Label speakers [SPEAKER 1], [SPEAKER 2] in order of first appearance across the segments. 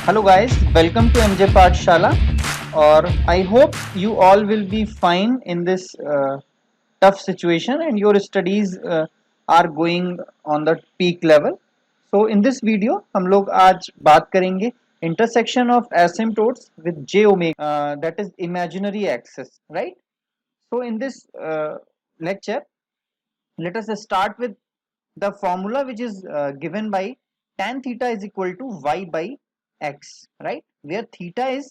[SPEAKER 1] Hello guys, welcome to MJ Pathshala or I hope you all will be fine in this tough situation and your studies are going on the peak level. So in this video हम लोग आज बात करेंगे intersection of asymptotes with j omega that is imaginary axis, right? So in this lecture let us start with the formula which is given by tan theta is equal to y by x, right, where theta is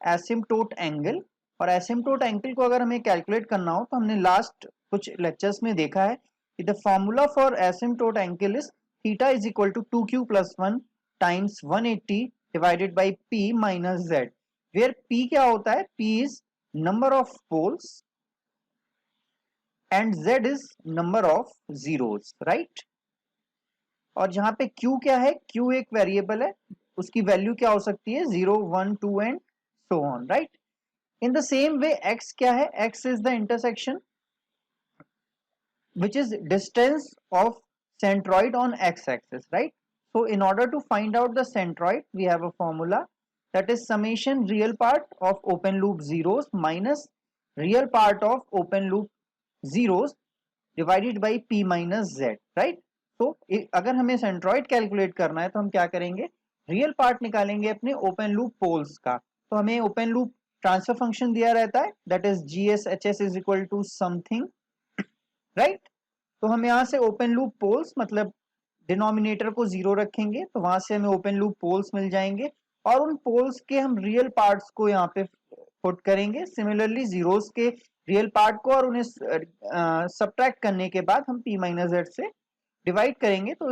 [SPEAKER 1] asymptote angle और asymptote angle को अगर हमें calculate करना हो तो हमने last कुछ lectures में देखा है कि the formula for asymptote angle is theta is equal to 2q plus 1 times 180 divided by p minus z, where p क्या होता है, p is number of poles and z is number of zeros, right. और जहां पे q क्या है, q एक variable है, उसकी वैल्यू क्या हो सकती है, 0 1 2 and so on, right. In the same way x क्या है, x is the intersection which is distance of centroid on x axis, right? So in order to find out the centroid we have a formula that is summation real part of open loop zeros minus real part of open loop zeros divided by p minus Z, right. तो अगर हमें centroid calculate करना है तो हम क्या करेंगे, real part निकालेंगे अपने ओपन लूप पोल्स का। तो हमें ओपन लूप ट्रांसफर फंक्शन दिया रहता है that is GSHS is equal to something, right. तो हम यहाँ से ओपन लूप पोल्स मतलब डिनोमिनेटर को जीरो रखेंगे तो वहां से हमें ओपन लूप पोल्स मिल जाएंगे और उन पोल्स के हम रियल पार्ट्स को यहाँ पे पुट करेंगे, सिमिलरली जीरोस के रियल पार्ट को, और उन्हें सब्ट्रैक्ट करने के बाद हम p माइनस जेड से डिवाइड करेंगे तो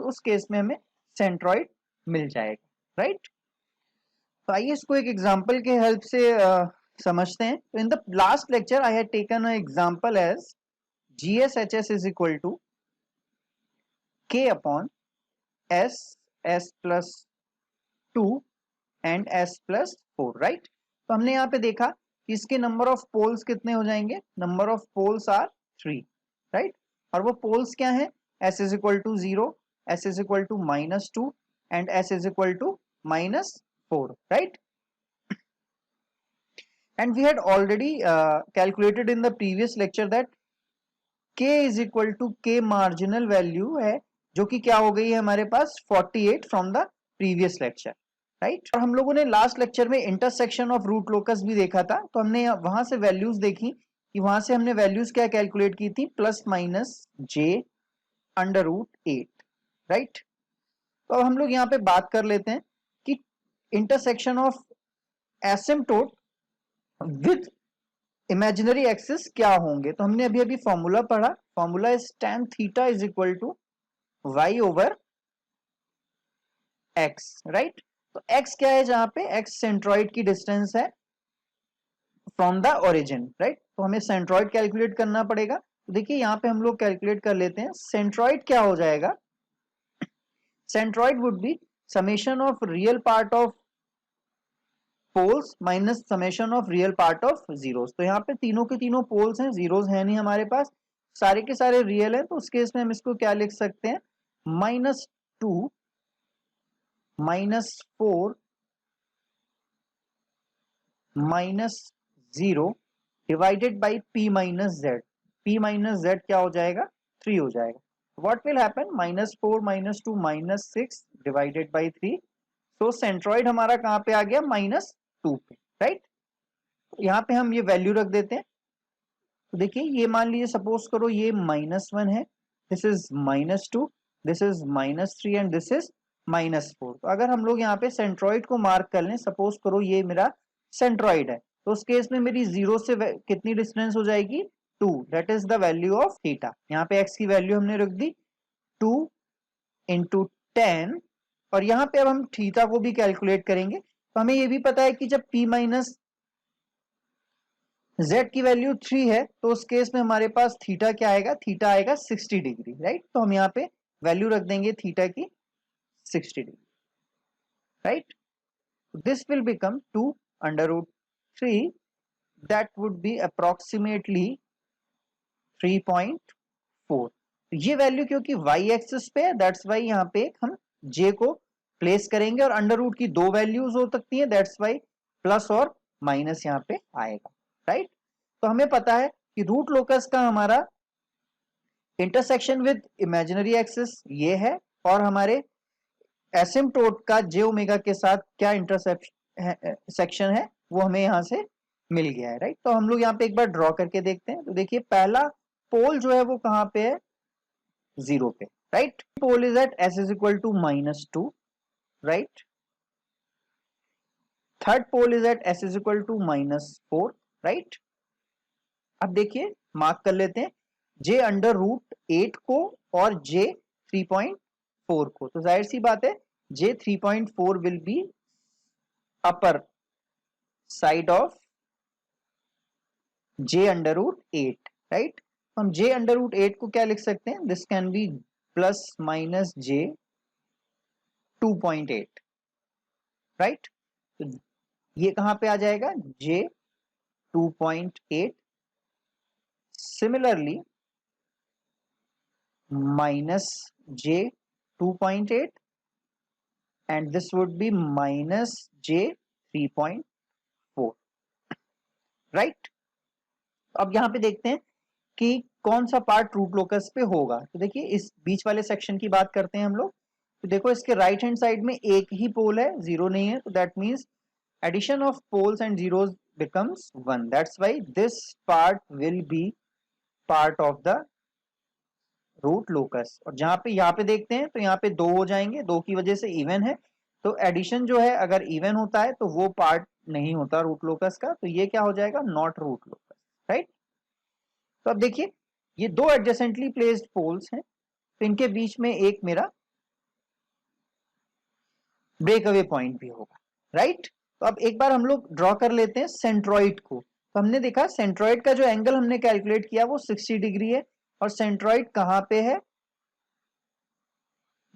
[SPEAKER 1] उस केस में हमें सेंट्रॉइड मिल जाएगा, राइट। तो आइए इसको एक एग्जांपल के हेल्प से समझते हैं। तो in the last lecture I had taken a example as GSHS is equal to K upon S plus 2 and S plus 4, right? तो हमने यहाँ पे देखा कि इसके नंबर ऑफ पोल्स कितने हो जाएंगे, number of poles are 3, right. और वो पोल्स क्या हैं, S is equal to 0, S is equal to minus 2 and S is equal to minus 4, right? And we had already calculated in the previous lecture that k is equal to k marginal value है जो कि क्या हो गई है हमारे पास 48 from the previous lecture, right. और हम लोगों ने लास्ट लेक्चर में इंटरसेक्शन ऑफ रूट लोकस भी देखा था, तो हमने वहां से वैल्यूज देखी कि वहां से हमने वैल्यूज क्या कैलकुलेट की थी, plus minus j under root 8, right. तो अब हम लोग यहाँ पे बात कर लेते हैं कि intersection of asymptote with imaginary axis क्या होंगे। तो हमने अभी अभी फॉर्मूला पढ़ा, formula is tan theta is equal to y over x, right. तो x क्या है, जहां पे x सेंट्रॉइड की डिस्टेंस है फ्रॉम द ओरिजिन, राइट। तो हमें सेंट्रॉइड कैलकुलेट करना पड़ेगा। तो देखिए यहाँ पे हम लोग कैलकुलेट कर लेते हैं, सेंट्रॉइड क्या हो जाएगा, centroid would be summation of real part of poles minus summation of real part of zeros. तो यहाँ पे तीनों के तीनों पोल्स हैं, जीरोस है नहीं हमारे पास, सारे के सारे रियल हैं, तो उस केस में हम इसको क्या लिख सकते हैं, -2 -4 -0 divided by p minus Z. p minus Z क्या हो जाएगा, 3 हो जाएगा। What will happen, -4 -2 -6 divided by 3। तो सेंट्रॉइड हमारा कहाँ पे आ गया, -2 पे, राइट। यहाँ पे हम ये वैल्यू रख देते हैं। तो देखिए ये मान लीजिए सपोज करो ये -1 है, this is -2, this is -3 and this is -4। तो अगर हम लोग यहाँ पे सेंट्रॉइड को मार्क कर लें, सपोज करो ये मेरा सेंट्रॉइड है, तो उस केस में मेरी जीरो से कितनी डिस्टेंस हो जाएगी, 2, that is the value of theta. यहाँ पे x की वैल्यू हमने रख दी 2 इंटू 10, और यहाँ पे अब हम थीटा को भी कैलकुलेट करेंगे। तो हमें ये भी पता है कि जब p माइनस z की वैल्यू 3 है तो उस केस में हमारे पास थीटा क्या आएगा, थीटा आएगा 60 डिग्री, राइट। तो हम यहाँ पे वैल्यू रख देंगे थीटा की 60 degree, right. This will become 2 under root 3, that would be approximately 3.4। ये वैल्यू क्योंकि y एक्सिस पे है, दैट्स वाई यहाँ पे हम j को प्लेस करेंगे और अंडर रूट की दो वैल्यूज हो सकती हैं, दैट्स वाई प्लस और माइनस यहाँ पे आएगा, राइट। तो हमें पता है कि रूट लोकस का हमारा इंटरसेक्शन विद इमेजिनरी एक्सिस ये है, और हमारे एसिम्प्टोट का जे ओमेगा के साथ क्या इंटरसेक्शन है वो हमें यहाँ से मिल गया है, राइट। तो हम लोग यहाँ पे एक बार ड्रॉ करके देखते हैं। तो देखिए पहला पोल जो है वो कहाँ पे है, 0 पे, right. Pole is at s is equal to -2, right. Third pole is at s is equal to -4, right. अब देखिए मार्क कर लेते हैं j अंडर रूट 8 को और j 3.4 को। तो जाहिर सी बात है j 3.4 will be upper side of j under root 8, right. हम j अंडर रूट 8 को क्या लिख सकते हैं, this can be plus minus j 2.8, right. तो ये कहां पे आ जाएगा, j 2.8, similarly minus j 2.8 and this would be minus j 3.4, right. अब यहां पे देखते हैं कि कौन सा पार्ट रूट लोकस पे होगा। तो देखिए इस बीच वाले सेक्शन की बात करते हैं हम लोग। तो देखो इसके राइट हैंड साइड में एक ही पोल है, जीरो नहीं है, तो that means addition of poles and zeros becomes 1, that's why this part will be part of the root locus. और जहां पे यहाँ पे देखते हैं तो यहाँ पे दो हो जाएंगे, दो की वजह से इवन है, तो एडिशन जो है अगर इवन होता है तो वो पार्ट नहीं होता रूट लोकस का, तो ये क्या हो जाएगा, नॉट रूट लोकस, राइट। तो अब देखिए ये दो एडजेसेंटली प्लेस्ड पोल्स हैं, तो इनके बीच में एक मेरा ब्रेक अवे पॉइंट भी होगा, राइट। तो अब एक बार हम लोग ड्रॉ कर लेते हैं सेंट्रॉइड को। तो हमने देखा सेंट्रॉइड का जो एंगल हमने कैलकुलेट किया वो 60 डिग्री है, और सेंट्रॉइड कहां पे है,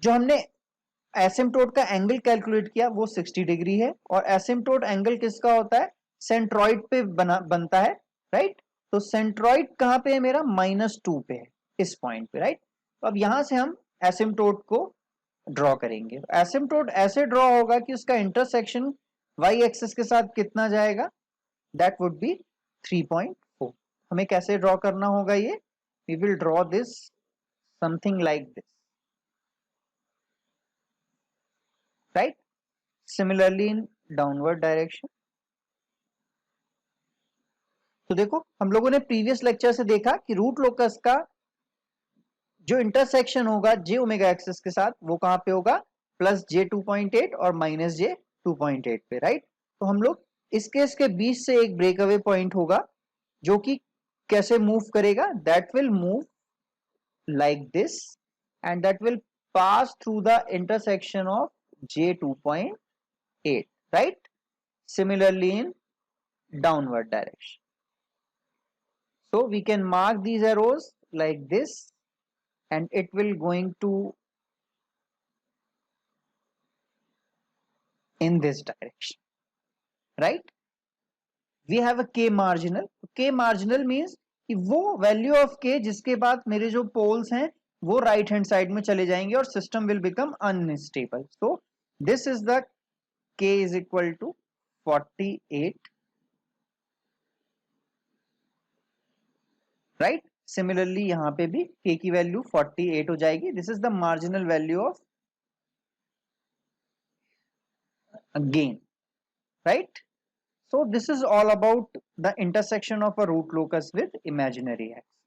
[SPEAKER 1] जो हमने एसिम्प्टोट का एंगल कैलकुलेट किया वो 60 डिग्री है, और एसिम्प्टोट एंगल किसका होता है, सेंट्रॉइड पे बनता है, राइट। तो सेंट्रॉइड कहां पे है मेरा, -2 पे है, इस पॉइंट पे, राइट। तो अब यहां से हम एसिम्प्टोट को ड्रॉ करेंगे। एसिम्प्टोट ऐसे ड्रॉ होगा कि उसका इंटरसेक्शन वाई एक्सिस के साथ कितना जाएगा, दैट वुड बी 3.4। हमें कैसे ड्रॉ करना होगा ये, we will draw this something like this, right. Similarly in downward direction. तो देखो हम लोगों ने प्रीवियस लेक्चर से देखा कि रूट लोकस का जो इंटरसेक्शन होगा जे ओमेगा एक्सिस के साथ वो कहां पे होगा, प्लस j 2.8 और माइनस j 2.8 पे, राइट। तो हम लोग इस केस के बीच से एक ब्रेक अवे पॉइंट होगा जो कि कैसे मूव करेगा, that will move like this and that will pass through the intersection of j 2.8, right, similarly in downward direction. So we can mark these arrows like this and it will going to in this direction, right. We have a k marginal. K marginal means कि वो value of k जिसके बाद मेरे जो poles हैं वो right hand side में चले जाएंगे और system will become unstable. So this is the k is equal to 48, right. Similarly यहां पे भी k की वैल्यू 48 हो जाएगी। This is the marginal value of gain, right. So this is all about the intersection of a root locus with imaginary axis.